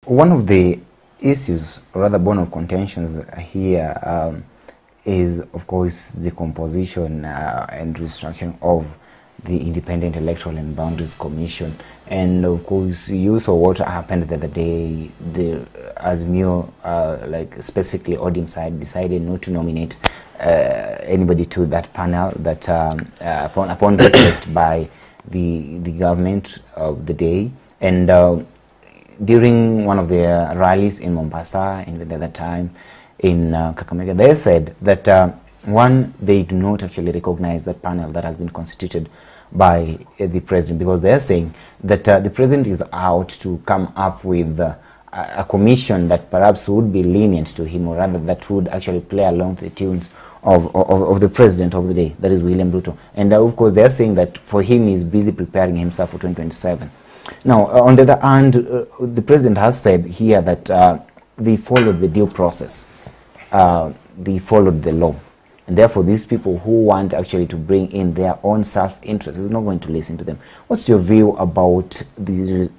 one of the issues, or rather bone of contentions here, is of course the composition and restructuring of the Independent Electoral and Boundaries Commission. And of course you saw what happened the other day. The Azimio, like specifically ODM side, decided not to nominate anybody to that panel that upon request by the government of the day. And during one of their rallies in Mombasa, in the other time in Kakamega, they said that one, they do not actually recognize that panel that has been constituted by the president, because they're saying that the president is out to come up with a commission that perhaps would be lenient to him, or rather that would actually play along the tunes of the president of the day, that is William Ruto. And of course they're saying that for him, he's busy preparing himself for 2027. Now, on the other hand, the president has said here that they followed the due process, they followed the law, and therefore these people who want actually to bring in their own self-interest is not going to listen to them. What's your view about the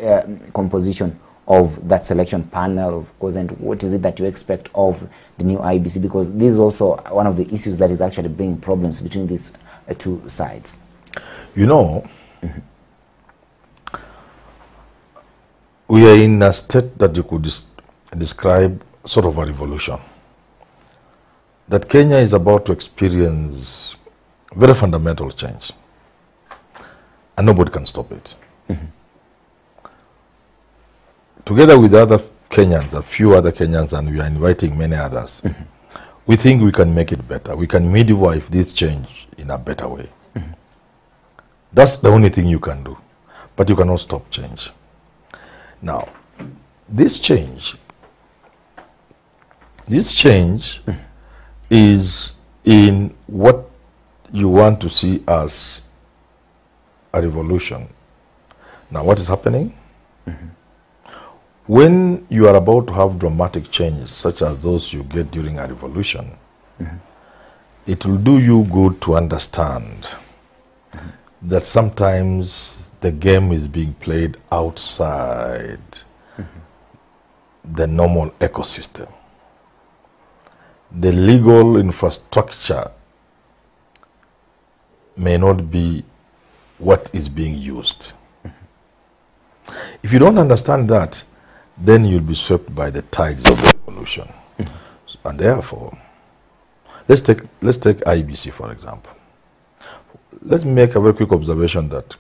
composition of that selection panel, of course, and what is it that you expect of the new IEBC? Because this is also one of the issues that is actually bringing problems between these two sides. You know, we are in a state that you could describe sort of a revolution. That Kenya is about to experience very fundamental change, and nobody can stop it. Together with other Kenyans, a few other Kenyans, and we are inviting many others, we think we can make it better. We can midwife this change in a better way. That's the only thing you can do, but you cannot stop change. Now, this change is in what you want to see as a revolution. Now, what is happening? When you are about to have dramatic changes, such as those you get during a revolution, it will do you good to understand that sometimes the game is being played outside the normal ecosystem. The legal infrastructure may not be what is being used. If you don't understand that, then you'll be swept by the tides of the revolution. And therefore, let's take IEBC, for example. Let's make a very quick observation that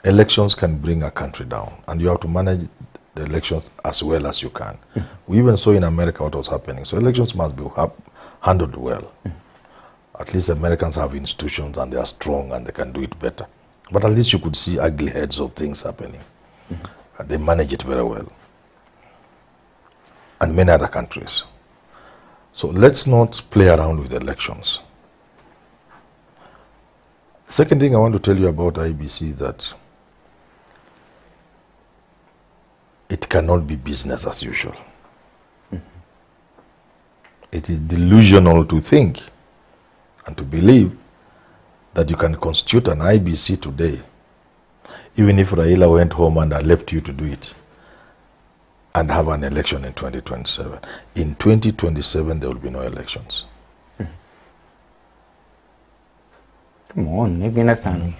elections can bring a country down, and you have to manage the elections as well as you can. We even saw in America what was happening. So elections must be handled well. At least Americans have institutions and they are strong and they can do it better. But at least you could see ugly heads of things happening. And they manage it very well. And many other countries. So let's not play around with elections. Second thing I want to tell you about IEBC is that it cannot be business as usual. It is delusional to think and to believe that you can constitute an IEBC today, even if Raila went home and I left you to do it, and have an election in 2027. In 2027, there will be no elections. Come on, maybe understand.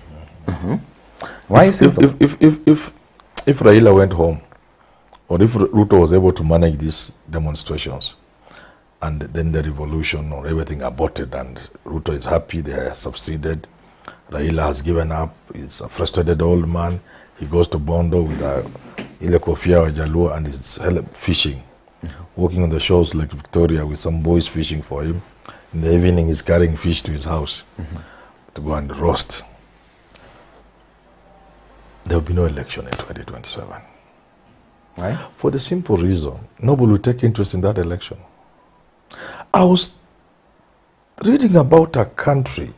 Why is it so? If Raila went home, or if Ruto was able to manage these demonstrations, and then the revolution or everything aborted, and Ruto is happy, they have succeeded, Raila has given up, he's a frustrated old man, he goes to Bondo with a ile kofia wa Jaluo and he's fishing, walking on the shores like Victoria with some boys fishing for him. In the evening, he's carrying fish to his house to go and roast. There will be no election in 2027. Why? For the simple reason, nobody will take interest in that election. I was reading about a country,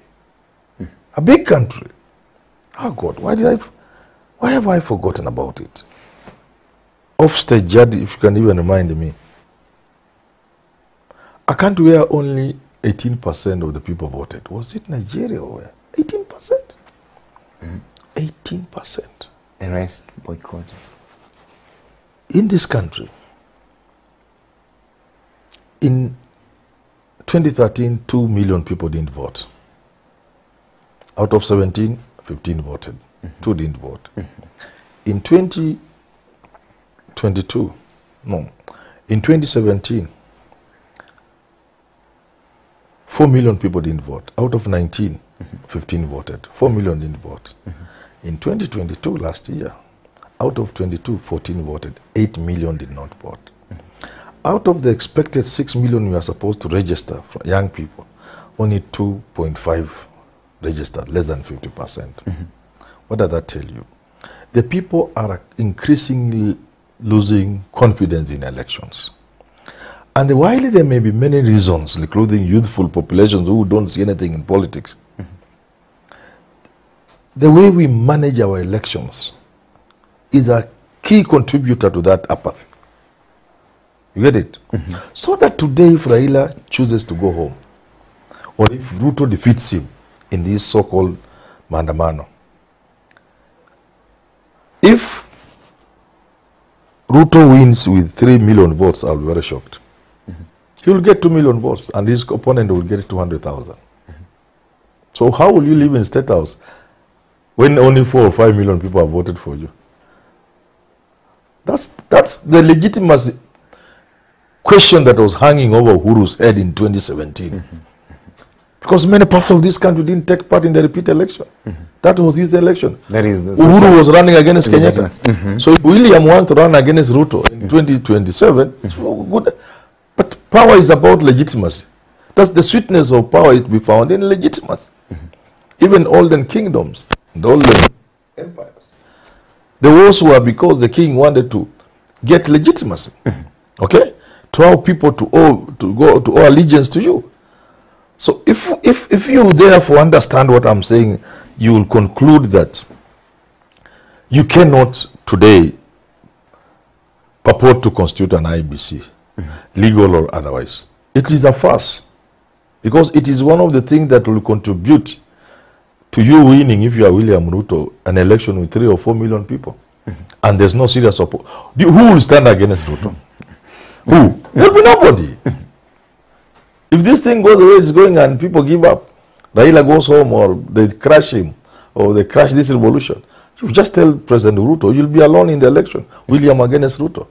a big country. Oh God, why have I forgotten about it? Offstage, if you can even remind me. A country where only 18% of the people voted. Was it Nigeria or where? 18%? 18%. The rest boycotted. In this country, In 2013, 2 million people didn't vote. Out of 17, 15 voted. 2 didn't vote. In 2022, no, in 2017, 4 million people didn't vote. Out of 19, 15 voted. 4 million didn't vote. In 2022, last year, out of 22, 14 voted. 8 million did not vote. Out of the expected 6 million we are supposed to register for young people, only 2.5 registered, less than 50%. What does that tell you? The people are increasingly losing confidence in elections. And while there may be many reasons, including youthful populations who don't see anything in politics, the way we manage our elections is a key contributor to that apathy. You get it? So that today, if Raila chooses to go home, or if Ruto defeats him in this so-called Mandamano, if Ruto wins with 3 million votes, I'll be very shocked. He will get 2 million votes, and his opponent will get 200,000. So how will you live in State House when only 4 or 5 million people have voted for you? That's the legitimacy question that was hanging over Uhuru's head in 2017. Because many parts of this country didn't take part in the repeat election. That was his election. That is Uhuru was running against Kenyatta. So if William wants to run against Ruto in 2027, it's good. But power is about legitimacy. That's the sweetness of power is to be found in legitimacy. Even olden kingdoms and olden empires, the wars were because the king wanted to get legitimacy. Okay? To have people to owe allegiance to you. So if you therefore understand what I'm saying, you will conclude that you cannot today purport to constitute an IEBC, legal or otherwise. It is a farce, because it is one of the things that will contribute to you winning, if you are William Ruto, an election with 3 or 4 million people. And there's no serious support. Who will stand against Ruto? Who? There will be nobody. If this thing goes the way it's going and people give up, Raila goes home or they crash him or they crash this revolution, you just tell President Ruto, you'll be alone in the election. William against Ruto.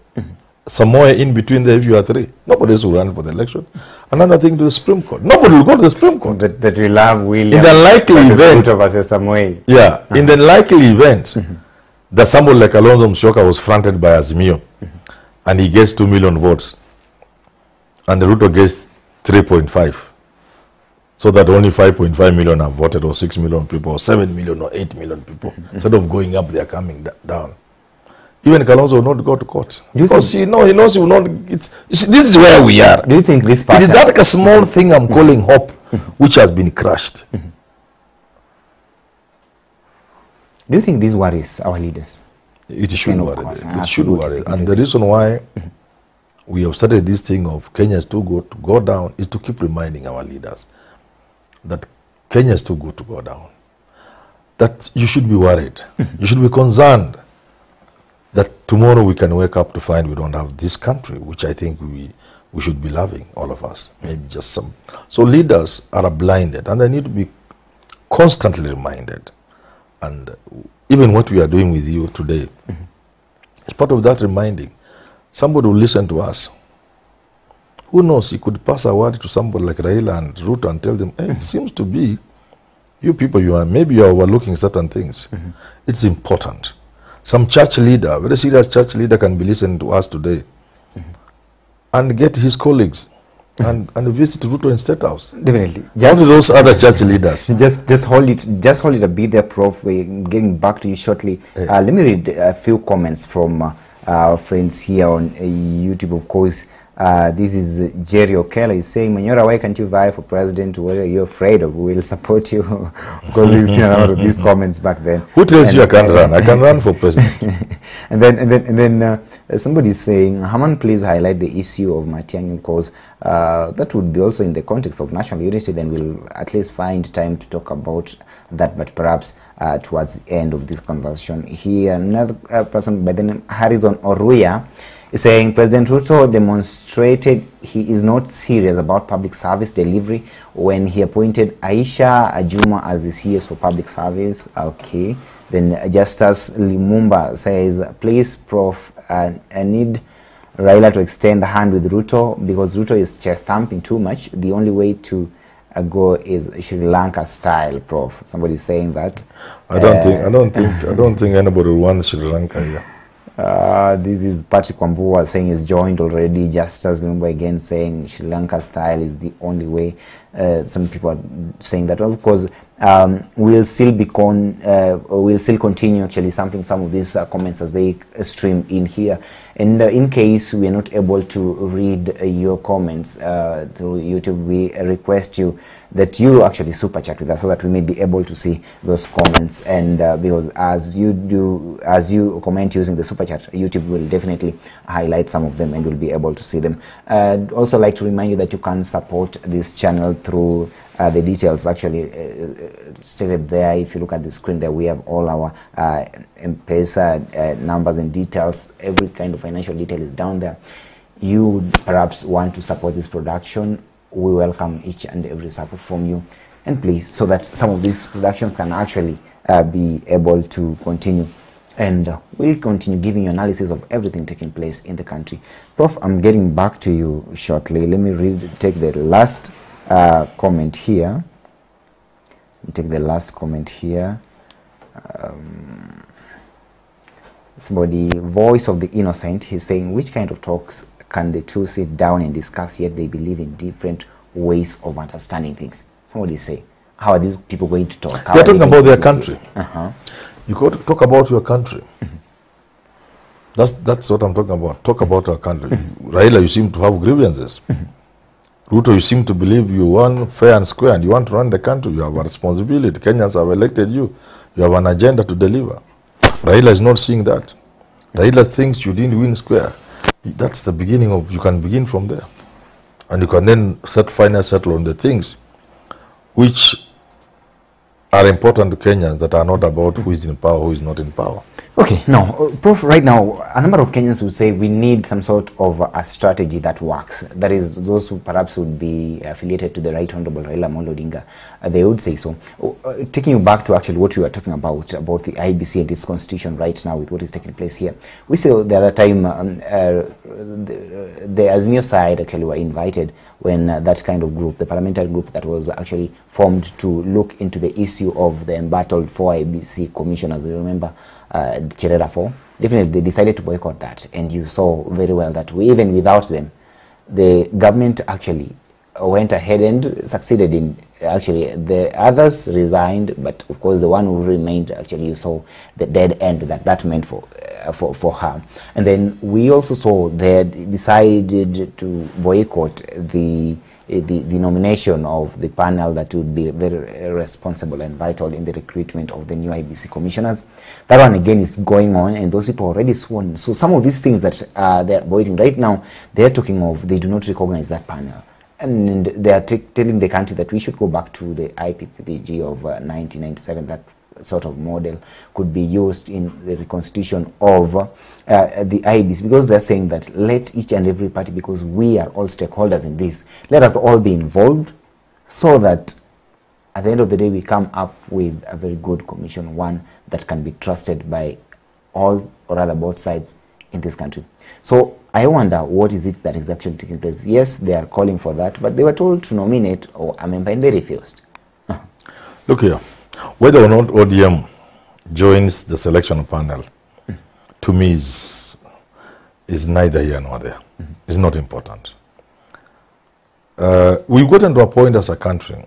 Somewhere in between there, if you are 3, nobody else will run for the election. Another thing, to the Supreme Court. Nobody will go to the Supreme Court. That will have William in the likely event, Ruto versus Samuel. Yeah, in the likely event that somebody like Alonzo Musyoka was fronted by Azimio, and he gets 2 million votes, and the Ruto gets 3.5, so that only 5.5 million have voted, or 6 million people, or 7 million, or 8 million people. Instead of going up, they are coming down. Even Kalonzo will not go to court. Because he knows he will not. This is where we are. Do you think this pattern? It is that like a small thing I'm calling hope, which has been crushed. Do you think this worries our leaders? It should worry them. It should worry. And the reason why we have started this thing of Kenya is too good to go down is to keep reminding our leaders that Kenya is too good to go down. That you should be worried. You should be concerned that tomorrow we can wake up to find we don't have this country, which I think we should be loving, all of us, maybe just some. So leaders are blinded, and they need to be constantly reminded. And even what we are doing with you today is part of that reminding. Somebody will listen to us. Who knows, he could pass a word to somebody like Raila and Ruto and tell them, hey, it seems to be, you people, maybe you are overlooking certain things. It's important. Some church leader, very serious church leader, can be listening to us today and get his colleagues and visit Ruto in State House. Definitely. Just those other church leaders. Just hold it a bit there, Prof. We're getting back to you shortly. Let me read a few comments from our friends here on YouTube, of course. This is Jerry O'Kelly. He's saying, Manyora, why can't you vie for president? What are you afraid of? We'll support you. Because we've seen a lot of these comments back then. Who tells you I can't run? I can run for president. and then somebody's saying, Herman, please highlight the issue of Matiang'i, because that would be also in the context of national unity. Then we'll at least find time to talk about that, but perhaps towards the end of this conversation. Here, another person by the name Harrison Oruya He's saying President Ruto demonstrated he is not serious about public service delivery when he appointed Aisha Ajuma as the CS for public service. Okay. Then Justice Limumba says, please, Prof, I need Raila to extend a hand with Ruto because Ruto is chest thumping too much. The only way to go is Sri Lanka style, Prof. Somebody saying that. I don't think anybody wants Sri Lanka here. This is Patrick Wambua saying he's joined already. Justice Lumumba again saying Sri Lanka style is the only way. Some people are saying that. Of course, we'll still continue actually sampling some of these comments as they stream in here. And in case we are not able to read your comments through YouTube, we request you that you actually super chat with us so that we may be able to see those comments. And because as you comment using the super chat, YouTube will definitely highlight some of them and we'll be able to see them. I'd also like to remind you that you can support this channel through the details actually stated there. If you look at the screen there, we have all our M-Pesa numbers and details. Every kind of financial detail is down there. You would perhaps want to support this production. We welcome each and every support from you, and please, so that some of these productions can actually be able to continue, and we'll continue giving you analysis of everything taking place in the country. Prof, I'm getting back to you shortly. Let me take the last comment here. Somebody, voice of the innocent, he's saying, which kind of talks can the two sit down and discuss, yet they believe in different ways of understanding things? Somebody say, how are these people going to talk? They're talking about their country. You got to talk about your country. That's what I'm talking about. Talk about our country. Raila, you seem to have grievances. Ruto, you seem to believe you want fair and square and you want to run the country. You have a responsibility. Kenyans have elected you. You have an agenda to deliver. Raila is not seeing that. Raila thinks you didn't win square. That's the beginning of, you can begin from there. And you can then finally settle on the things which are important to Kenyans, that are not about who is in power, who is not in power. Okay, now, Prof, right now, a number of Kenyans would say we need some sort of a strategy that works. That is, those who perhaps would be affiliated to the Right Honorable Raila Amolo Odinga, they would say so. Taking you back to actually what you were talking about the IEBC and its constitution right now with what is taking place here. We saw the other time the Azimio side actually were invited when that kind of group, the parliamentary group that was actually formed to look into the issue of the embattled 4 IEBC commissioners, you remember, Cherera 4, definitely they decided to boycott that, and you saw very well that even without them, the government actually went ahead and succeeded in, actually the others resigned, but of course the one who remained, actually you saw the dead end that meant for her. And then we also saw they decided to boycott the nomination of the panel that would be very responsible and vital in the recruitment of the new IEBC commissioners. That one again is going on, and those people already sworn. So some of these things that they're avoiding right now, they're talking of, they do not recognize that panel. And they are telling the country that we should go back to the IPPG of 1997, that sort of model could be used in the reconstitution of the IEBC, because they're saying that let each and every party, because we are all stakeholders in this, let us all be involved so that at the end of the day we come up with a very good commission, one that can be trusted by all, or rather both sides in this country. So I wonder what is it that is actually taking place. Yes, they are calling for that, but they were told to nominate a member and they refused. Look here, whether or not ODM joins the selection panel, to me is neither here nor there. It's not important. We've gotten to a point as a country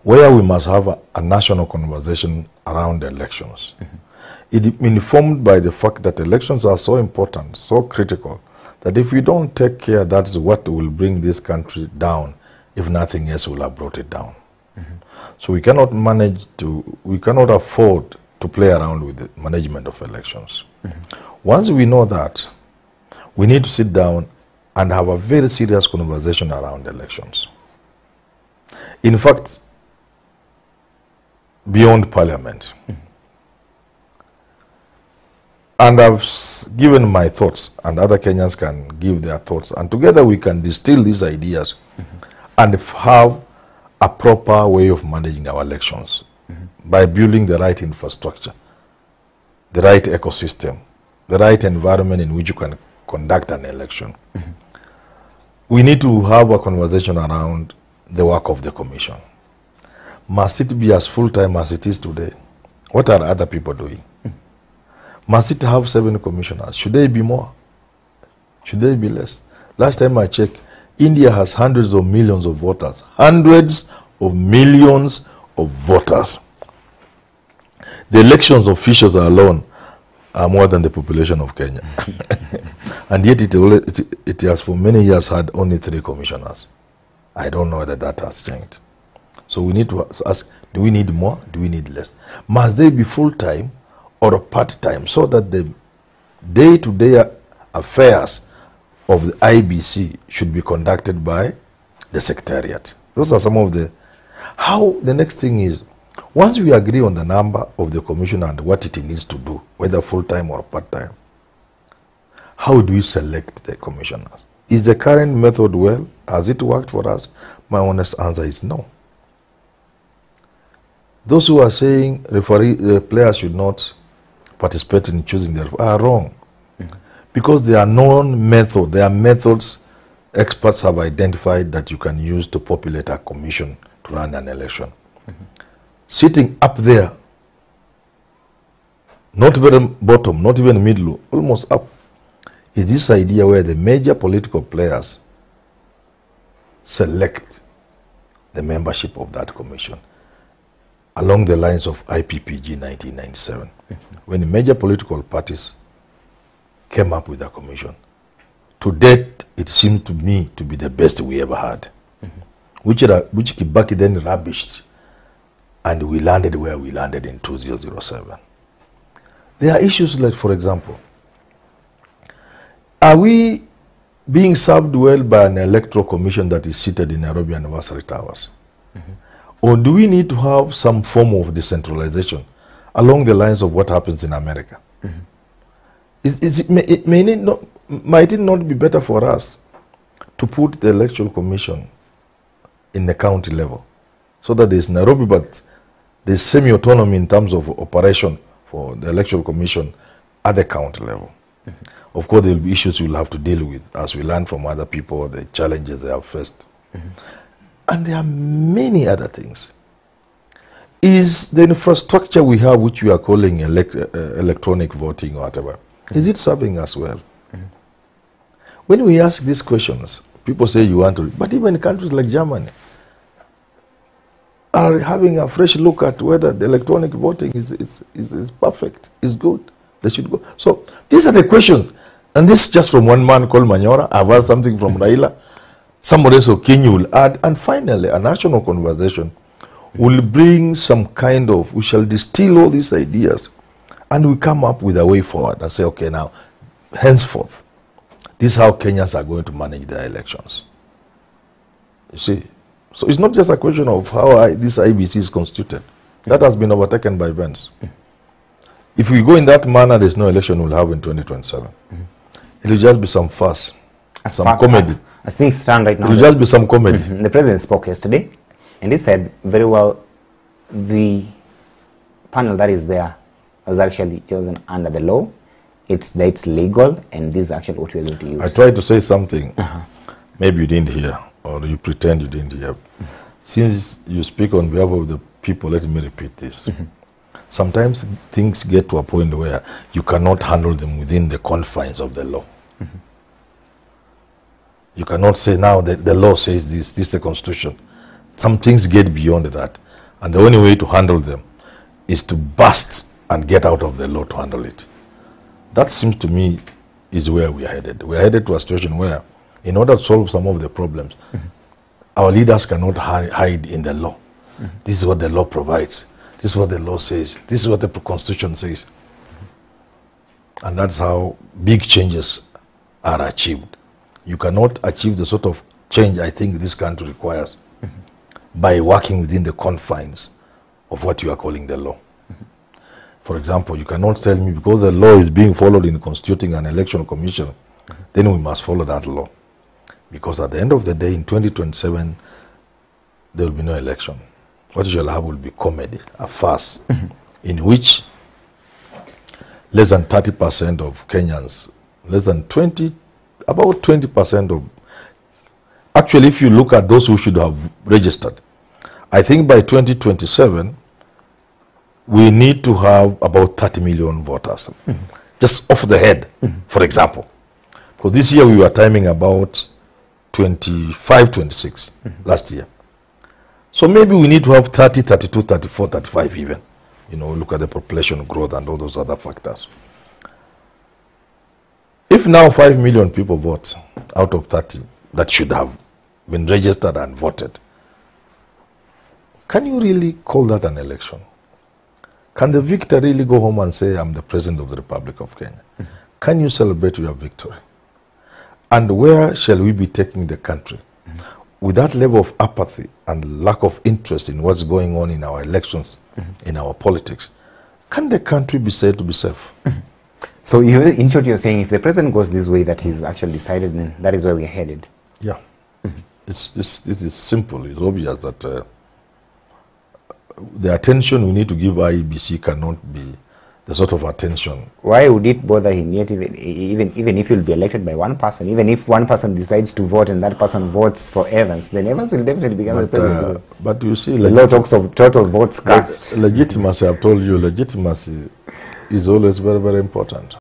where we must have a national conversation around elections. It is informed by the fact that elections are so important, so critical, that if we don't take care, that is what will bring this country down, if nothing else will have brought it down. So we cannot afford to play around with the management of elections. Once we know that, we need to sit down and have a very serious conversation around elections. In fact, beyond parliament. And I've given my thoughts, and other Kenyans can give their thoughts, and together we can distill these ideas and have a proper way of managing our elections by building the right infrastructure, the right ecosystem, the right environment in which you can conduct an election. We need to have a conversation around the work of the commission. Must it be as full-time as it is today? What are other people doing? Must it have 7 commissioners? Should they be more? Should they be less? Last time I checked, India has hundreds of millions of voters. Hundreds of millions of voters. The elections officials alone are more than the population of Kenya. And yet it has for many years had only 3 commissioners. I don't know whether that has changed. So we need to ask, do we need more? Do we need less? Must they be full-time or part-time so that the day-to-day affairs of the IEBC should be conducted by the secretariat? Those are some of the... How the next thing is, once we agree on the number of the commission and what it needs to do, whether full-time or part-time, how do we select the commissioners? Is the current method well? Has it worked for us? My honest answer is no. Those who are saying players should not participate in choosing their are wrong. Because there are known methods, there are methods experts have identified that you can use to populate a commission to run an election. Sitting up there, not very bottom, not even middle, almost up, is this idea where the major political players select the membership of that commission along the lines of IPPG 1997, when the major political parties came up with a commission. To date, it seemed to me to be the best we ever had, which Kibaki then rubbished, and we landed where we landed in 2007. There are issues like, for example, are we being served well by an electoral commission that is seated in Nairobi Anniversary Towers? Or do we need to have some form of decentralization along the lines of what happens in America? Might it not be better for us to put the electoral commission in the county level so that there's Nairobi, but there's semi-autonomy in terms of operation for the electoral commission at the county level? Of course, there will be issues we'll have to deal with as we learn from other people, the challenges they have faced. And there are many other things. Is the infrastructure we have, which we are calling electronic voting or whatever, is it serving us well? When we ask these questions, people say you want to, but even countries like Germany are having a fresh look at whether the electronic voting is perfect, is good, they should go. So these are the questions. And this is just from one man called Manyora. I've heard something from Raila. Somebody else, Kenya, will add. And finally, a national conversation will bring some kind of, we shall distill all these ideas and we come up with a way forward and say, okay, now, henceforth, this is how Kenyans are going to manage their elections. You see? So it's not just a question of how this IEBC is constituted. That has been overtaken by events. If we go in that manner, there's no election we'll have in 2027. It will just be some fuss, some comedy. As things stand right now, it will just be some comedy. The president spoke yesterday, and he said very well, the panel that is there was actually chosen under the law. It's legal, and this is actually what we are going to use. I tried to say something. Maybe you didn't hear, or you pretend you didn't hear. Since you speak on behalf of the people, let me repeat this. Sometimes things get to a point where you cannot handle them within the confines of the law. You cannot say now that the law says this is the constitution. Some things get beyond that. And the only way to handle them is to bust and get out of the law to handle it. That seems to me is where we are headed. We are headed to a situation where, in order to solve some of the problems, our leaders cannot hide in the law. This is what the law provides. This is what the law says. This is what the constitution says. And that's how big changes are achieved. You cannot achieve the sort of change I think this country requires by working within the confines of what you are calling the law. For example, you cannot tell me because the law is being followed in constituting an election commission, then we must follow that law. Because at the end of the day, in 2027, there will be no election. What you shall have will be comedy, a farce, in which less than 30% of Kenyans, about 20% of, actually if you look at those who should have registered, I think by 2027, we need to have about 30 million voters, just off the head, for example. Because this year we were timing about 25, 26 last year. So maybe we need to have 30, 32, 34, 35 even. You know, look at the population growth and all those other factors. If now 5 million people vote out of 30 that should have been registered and voted, can you really call that an election? Can the victor really go home and say, I'm the president of the Republic of Kenya? Can you celebrate your victory? And where shall we be taking the country? With that level of apathy and lack of interest in what's going on in our elections, in our politics, can the country be said to be safe? So in short, you're saying if the president goes this way that he's actually decided, then that is where we're headed. Yeah. It is simple. It's obvious that the attention we need to give IEBC cannot be the sort of attention. Why would it bother him yet, even if he'll be elected by one person, even if one person decides to vote and that person votes for Evans, then Evans will definitely become the president. But you see, the law talks of total votes cast. Legitimacy, I've told you, legitimacy is always very, very important.